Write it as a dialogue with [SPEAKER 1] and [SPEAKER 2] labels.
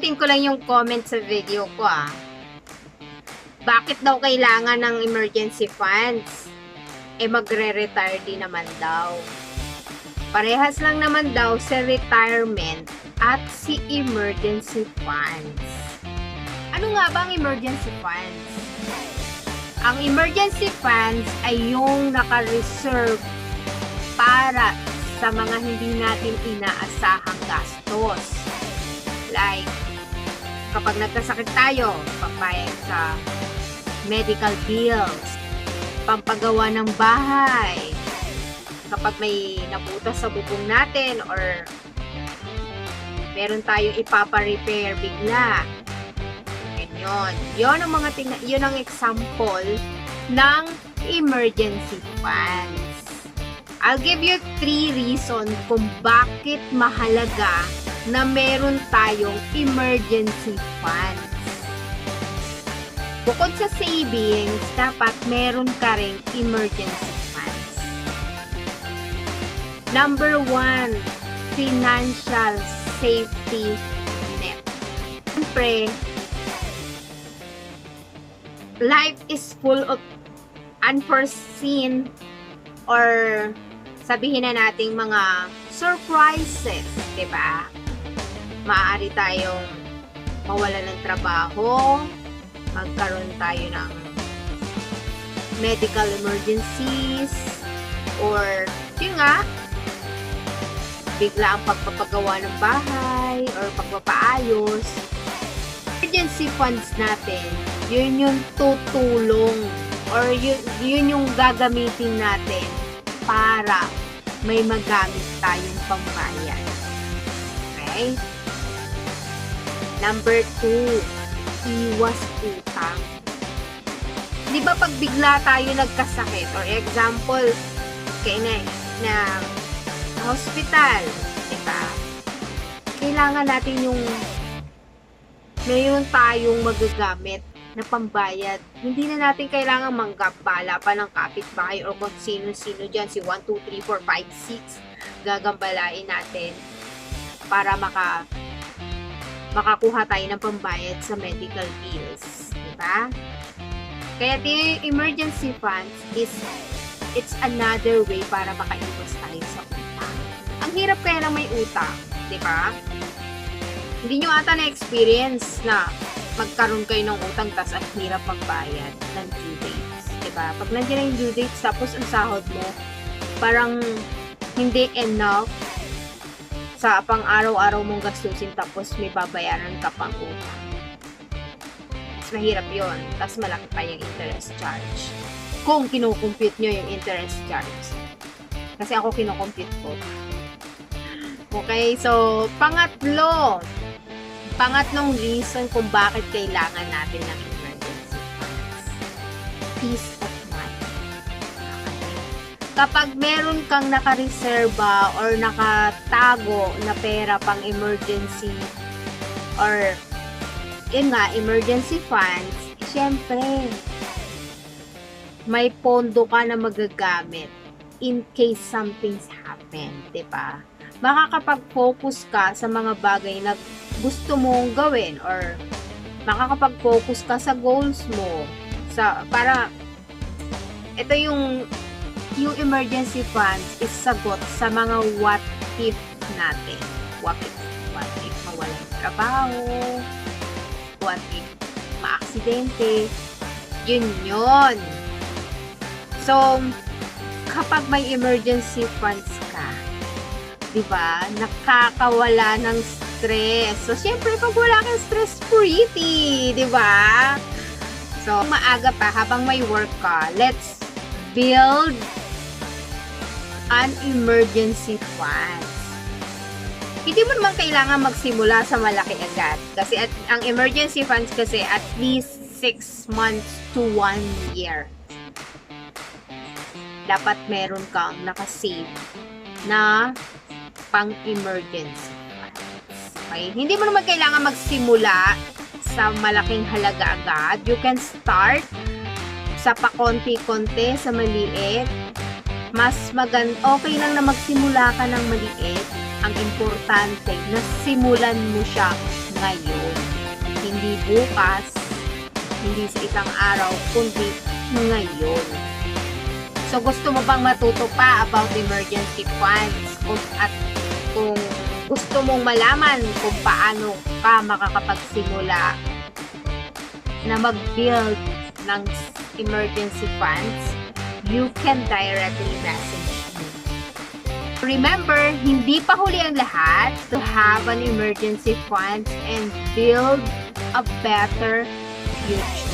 [SPEAKER 1] Uulitin ko lang yung comment sa video ko Bakit daw kailangan ng emergency funds? Magre-retire din naman daw. Parehas lang naman daw sa retirement at si emergency funds. Ano nga ba ang emergency funds? Ang emergency funds ay yung naka-reserve para sa mga hindi natin inaasahang gastos. Like, kapag nagkasakit tayo, pampayag sa medical bills, pampagawa ng bahay, kapag may nabutas sa bubong natin or meron tayong ipapa-repair bigla. Ganyan. Yun ang yun ang example ng emergency funds. I'll give you 3 reasons kung bakit mahalaga na meron tayong emergency funds. Bukod sa savings, dapat meron ka ring emergency funds. Number 1, financial safety net. Siyempre, life is full of unforeseen or sabihin na nating mga surprises, diba? Maaari tayong mawala ng trabaho, magkaroon tayo ng medical emergencies, or yun nga, bigla ang pagpapagawa ng bahay or pagpapaayos. Emergency funds natin, yun yung tutulong or yun yung gagamitin natin para may magamit tayong pambayad. Okay? Number 2, iwas utang. Di ba pag bigla tayo nagkasakit, or example, kaya na hospital, di ba? Kailangan natin yung ngayon tayong magagamit na pambayad. Hindi na natin kailangan manggambala pa ng kapitbahay o kung sino-sino dyan, si 1, 2, 3, 4, 5, 6, gagambalain natin para makakuha tayo ng pambayad sa medical bills. Diba? Kaya yung emergency funds it's another way para makaiwas tayo sa utang. Ang hirap kaya lang may utang. Diba? Hindi nyo ata na-experience na magkaroon kayo ng utang tas ang hirap magbayad ng due dates. Diba? Pag nandiyan yung due dates tapos ang sahod mo parang hindi enough sa pang-araw-araw mong gastusin tapos may babayaran ka pang utang. Mas mahirap yun. Tapos malaki pa yung interest charge. Kung kinukompute nyo yung interest charge. Kasi ako kinukompute ko. Okay, so pangatlong reason kung bakit kailangan natin ng emergency funds. Peace of mind. Okay. Kapag meron kang nakareserba or nakatago na pera pang emergency or yun nga, emergency funds, syempre, may pondo ka na magagamit in case something's happen, diba? Makakapag-focus ka sa mga bagay na gusto mong gawin or makakapag-focus ka sa goals mo para ito yung emergency funds is sagot sa mga what if natin. What if mawalan ng trabaho, what if maaksidente, yun. So, kapag may emergency funds ka, diba, nakakawala ng stress. So, syempre, pag wala kang stress, pretty, diba? So, maaga pa, habang may work ka, let's build an emergency funds. Hindi mo naman kailangan magsimula sa malaki agad. Kasi ang emergency funds kasi at least 6 months to 1 year. Dapat meron kang nakasave na pang-emergency funds. Okay? Hindi mo naman kailangan magsimula sa malaking halaga agad. You can start sa pakonti-konti, sa maliit. Mas okay lang na magsimula ka ng maliit. Ang importante, na simulan mo siya ngayon. bukas, hindi sa isang araw, kundi ngayon. So, gusto mo bang matuto pa about emergency funds? At kung gusto mong malaman kung paano ka makakapagsimula na mag-build ng emergency funds, you can directly message me. Remember, hindi pa huli ang lahat to have an emergency fund and build a better future.